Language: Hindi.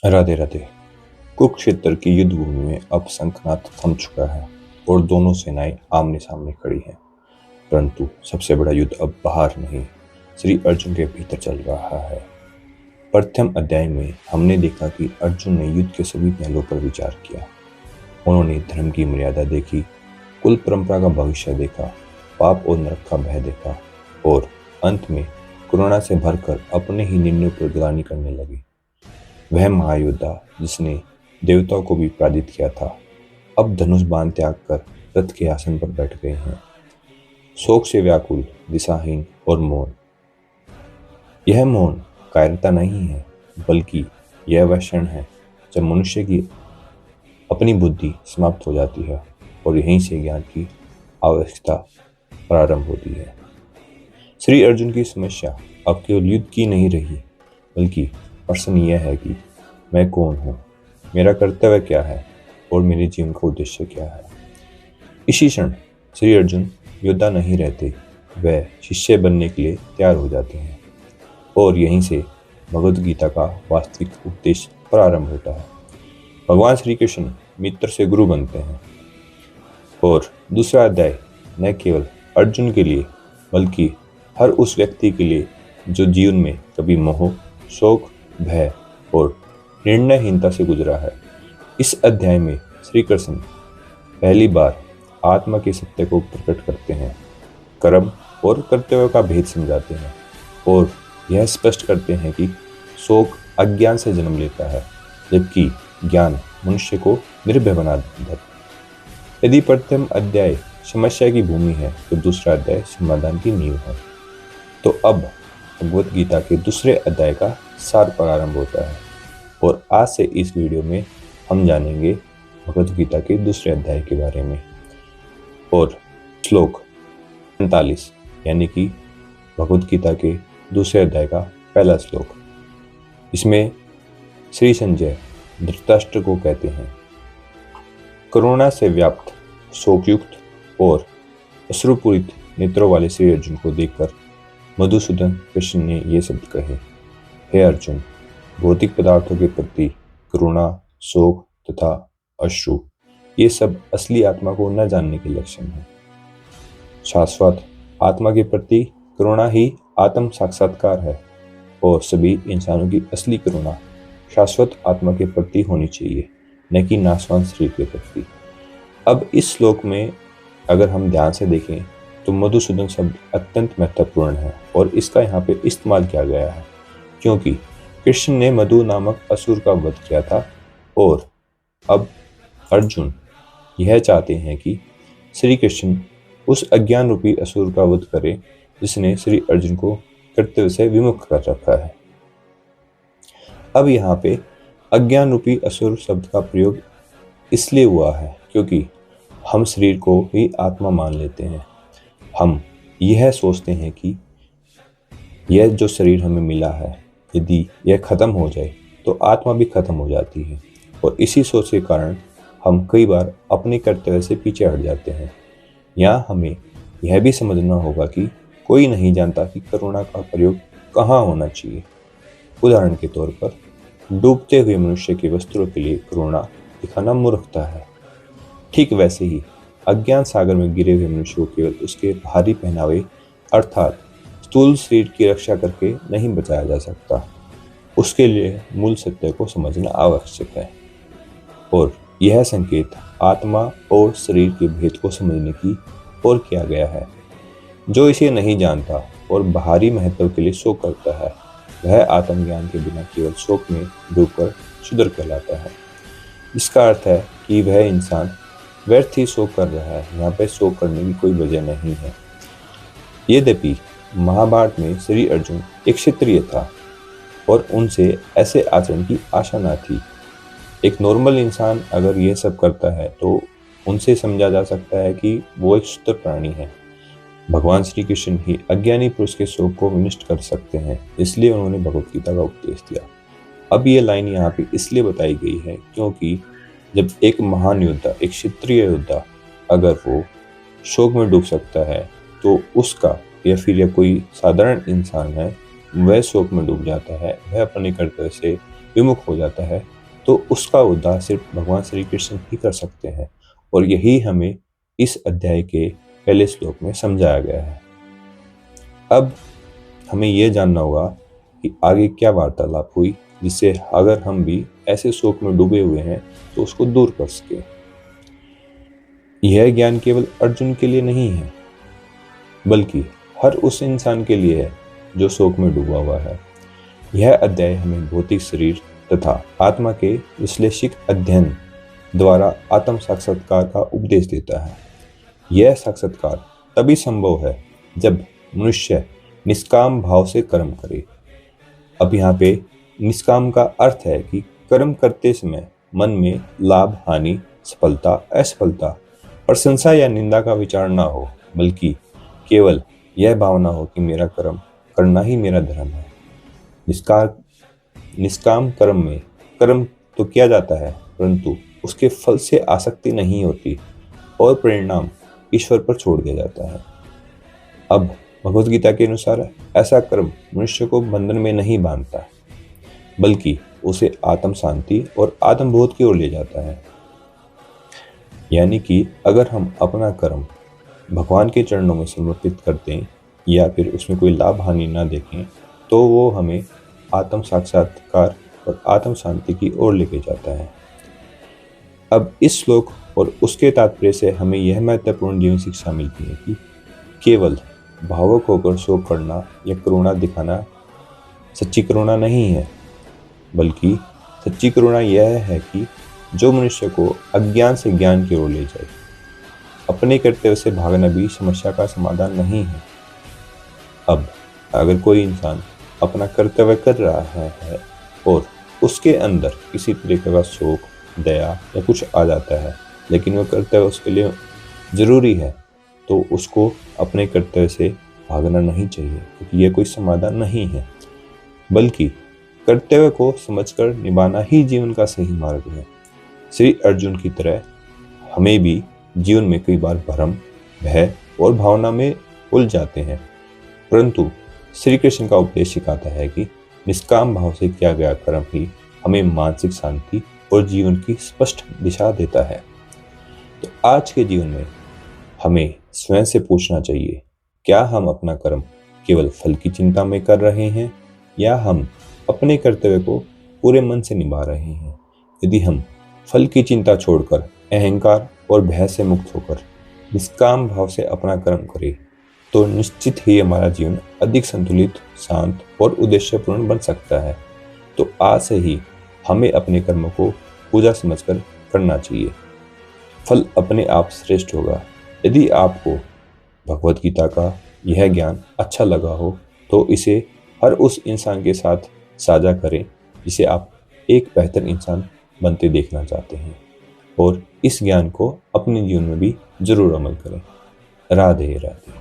राधे राधे। कुरुक्षेत्र की युद्ध भूमि में अब शंखनाद थम चुका है और दोनों सेनाएं आमने सामने खड़ी हैं। परंतु सबसे बड़ा युद्ध अब बाहर नहीं, श्री अर्जुन के भीतर चल रहा है। प्रथम अध्याय में हमने देखा कि अर्जुन ने युद्ध के सभी पहलुओं पर विचार किया। उन्होंने धर्म की मर्यादा देखी, कुल परंपरा का भविष्य देखा, पाप और नरक का भय देखा और अंत में करुणा से भरकर अपने ही निर्णय पर ग्लानि करने लगे। वह महायोद्धा जिसने देवताओं को भी पराजित किया था, अब धनुष बाण त्याग कर रथ के आसन पर बैठ गए हैं, शोक से व्याकुल, दिशाहीन और मौन। यह मौन कायरता नहीं है, बल्कि यह वह क्षण है जब मनुष्य की अपनी बुद्धि समाप्त हो जाती है और यहीं से ज्ञान की आवश्यकता प्रारंभ होती है। श्री अर्जुन की समस्या अब केवल युद्ध की नहीं रही, बल्कि प्रश्न यह है कि मैं कौन हूँ, मेरा कर्तव्य क्या है और मेरे जीवन का उद्देश्य क्या है। इसी क्षण श्री अर्जुन योद्धा नहीं रहते, वह शिष्य बनने के लिए तैयार हो जाते हैं और यहीं से भगवद गीता का वास्तविक उपदेश प्रारंभ होता है। भगवान श्री कृष्ण मित्र से गुरु बनते हैं और दूसरा अध्याय न केवल अर्जुन के लिए बल्कि हर उस व्यक्ति के लिए जो जीवन में कभी मोह, शोक, भय और निर्णयहीनता से गुजरा है। इस अध्याय में श्री कृष्ण पहली बार आत्मा के सत्य को प्रकट करते हैं, कर्म और कर्तव्य का भेद समझाते हैं और यह स्पष्ट करते हैं कि शोक अज्ञान से जन्म लेता है, जबकि ज्ञान मनुष्य को निर्भय बना देता है। यदि प्रथम अध्याय समस्या की भूमि है तो दूसरा अध्याय समाधान की नींव है। तो अब भगवद गीता के दूसरे अध्याय का सार प्रारंभ होता है और आज से इस वीडियो में हम जानेंगे भगवद गीता के दूसरे अध्याय के बारे में। और श्लोक 45 यानी कि भगवद गीता के दूसरे अध्याय का पहला श्लोक, इसमें श्री संजय धृतराष्ट्र को कहते हैं, करुणा से व्याप्त, शोकयुक्त और अश्रुपूरित नेत्रों वाले श्री अर्जुन को देखकर मधुसूदन कृष्ण ने ये शब्द कहे, हे अर्जुन, भौतिक पदार्थों के प्रति करुणा, शोक तथा अश्रु ये सब असली आत्मा को न जानने के लक्षण हैं। शाश्वत आत्मा के प्रति करुणा ही आत्म साक्षात्कार है और सभी इंसानों की असली करुणा शाश्वत आत्मा के प्रति होनी चाहिए, न कि नाशवान शरीर के प्रति। अब इस श्लोक में अगर हम ध्यान से देखें तो मधुसूदन शब्द अत्यंत महत्वपूर्ण है और इसका यहाँ पे इस्तेमाल किया गया है क्योंकि कृष्ण ने मधु नामक असुर का वध किया था और अब अर्जुन यह चाहते हैं कि श्री कृष्ण उस अज्ञान रूपी असुर का वध करे जिसने श्री अर्जुन को कर्तव्य से विमुख कर रखा है। अब यहाँ पे अज्ञान रूपी असुर शब्द का प्रयोग इसलिए हुआ है क्योंकि हम शरीर को ही आत्मा मान लेते हैं। हम यह सोचते हैं कि यह जो शरीर हमें मिला है, यदि यह खत्म हो जाए तो आत्मा भी खत्म हो जाती है और इसी सोच के कारण हम कई बार अपने कर्तव्य से पीछे हट जाते हैं। यहाँ हमें यह भी समझना होगा कि कोई नहीं जानता कि करुणा का प्रयोग कहाँ होना चाहिए। उदाहरण के तौर पर डूबते हुए मनुष्य के वस्त्रों के लिए करुणा दिखाना मूर्खता है। ठीक वैसे ही अज्ञान सागर में गिरे हुए मनुष्य को केवल उसके भारी पहनावे अर्थात स्थूल शरीर की रक्षा करके नहीं बचाया जा सकता, उसके लिए मूल सत्य को समझना आवश्यक है। और यह संकेत आत्मा और शरीर के भेद को समझने की ओर किया गया है। जो इसे नहीं जानता और बाहरी महत्व के लिए शोक करता है, वह आत्मज्ञान के बिना केवल शोक में डूबकर क्षुद्र कहलाता है। इसका अर्थ है कि वह इंसान व्यर्थ ही शोक कर रहा है, यहाँ पे शोक करने की कोई वजह नहीं है। यद्यपि महाभारत में श्री अर्जुन एक क्षत्रिय था और उनसे ऐसे आचरण की आशा न थी। एक नॉर्मल इंसान अगर यह सब करता है तो उनसे समझा जा सकता है कि वो एक क्षुद्र प्राणी है। भगवान श्री कृष्ण ही अज्ञानी पुरुष के शोक को विनष्ट कर सकते हैं, इसलिए उन्होंने भगवद गीता का उपदेश दिया। अब ये लाइन यहाँ पे इसलिए बताई गई है क्योंकि जब एक महान योद्धा, एक क्षत्रिय योद्धा अगर वो शोक में डूब सकता है तो उसका या फिर कोई साधारण इंसान है वह शोक में डूब जाता है, वह अपने कर्तव्य से विमुख हो जाता है तो उसका उद्धार सिर्फ भगवान श्री कृष्ण ही कर सकते हैं, और यही हमें इस अध्याय के पहले श्लोक में समझाया गया है। अब हमें यह जानना होगा कि आगे क्या वार्तालाप हुई, जिससे अगर हम भी ऐसे शोक में डूबे हुए हैं तो उसको दूर कर सके। यह ज्ञान केवल अर्जुन के लिए नहीं है, बल्कि हर उस इंसान के लिए है जो शोक में डूबा हुआ है। यह अध्याय हमें भौतिक शरीर तथा आत्मा के विश्लेषिक अध्ययन द्वारा आत्म साक्षात्कार का उपदेश देता है। यह साक्षात्कार तभी संभव है जब मनुष्य निष्काम भाव से कर्म करे। अब यहाँ पे निष्काम का अर्थ है कि कर्म करते समय मन में लाभ हानि, सफलता असफलता, प्रशंसा या निंदा का विचार ना हो, बल्कि केवल यह भावना हो कि मेरा कर्म करना ही मेरा धर्म है। निष्काम कर्म में कर्म तो किया जाता है, परंतु उसके फल से आसक्ति नहीं होती और परिणाम ईश्वर पर छोड़ दिया जाता है। अब भगवत गीता के अनुसार ऐसा कर्म मनुष्य को बंधन में नहीं बांधता, बल्कि उसे आत्म शांति और आत्मबोध की ओर ले जाता है। यानी कि अगर हम अपना कर्म भगवान के चरणों में समर्पित कर दें या फिर उसमें कोई लाभ हानि ना देखें, तो वो हमें आत्म साक्षात्कार और आत्म शांति की ओर लेके जाता है। अब इस श्लोक और उसके तात्पर्य से हमें यह महत्वपूर्ण जीवन शिक्षा मिलती है कि केवल भावुक होकर शोक करना या करुणा दिखाना सच्ची करुणा नहीं है, बल्कि सच्ची करुणा यह है कि जो मनुष्य को अज्ञान से ज्ञान की ओर ले जाए। अपने कर्तव्य से भागना भी समस्या का समाधान नहीं है। अब अगर कोई इंसान अपना कर्तव्य कर रहा है और उसके अंदर किसी तरीके का शोक, दया या कुछ आ जाता है, लेकिन वह कर्तव्य उसके लिए जरूरी है, तो उसको अपने कर्तव्य से भागना नहीं चाहिए, क्योंकि यह कोई समाधान नहीं है, बल्कि कर्तव्य को समझकर निभाना ही जीवन का सही मार्ग है। श्री अर्जुन की तरह हमें भी जीवन में कई बार भ्रम, भय और भावना में उलझ जाते हैं, परंतु श्री कृष्ण का उपदेश सिखाता है कि निष्काम भाव से किया गया कर्म ही हमें मानसिक शांति और जीवन की स्पष्ट दिशा देता है। तो आज के जीवन में हमें स्वयं से पूछना चाहिए, क्या हम अपना कर्म केवल फल की चिंता में कर रहे हैं या हम अपने कर्तव्य को पूरे मन से निभा रहे हैं। यदि हम फल की चिंता छोड़कर अहंकार और भय से मुक्त होकर निष्काम भाव से अपना कर्म करें, तो निश्चित ही हमारा जीवन अधिक संतुलित, शांत और उद्देश्यपूर्ण बन सकता है। तो आज से ही हमें अपने कर्मों को पूजा समझकर करना चाहिए। फल अपने आप श्रेष्ठ होगा। यदि आपको भगवत गीता का यह ज्ञान अच्छा लगा हो, तो इसे हर उस इंसान के साथ साझा करें जिसे आप एक बेहतर इंसान बनते देखना चाहते हैं, और इस ज्ञान को अपने जीवन में भी जरूर अमल करें। राधे राधे।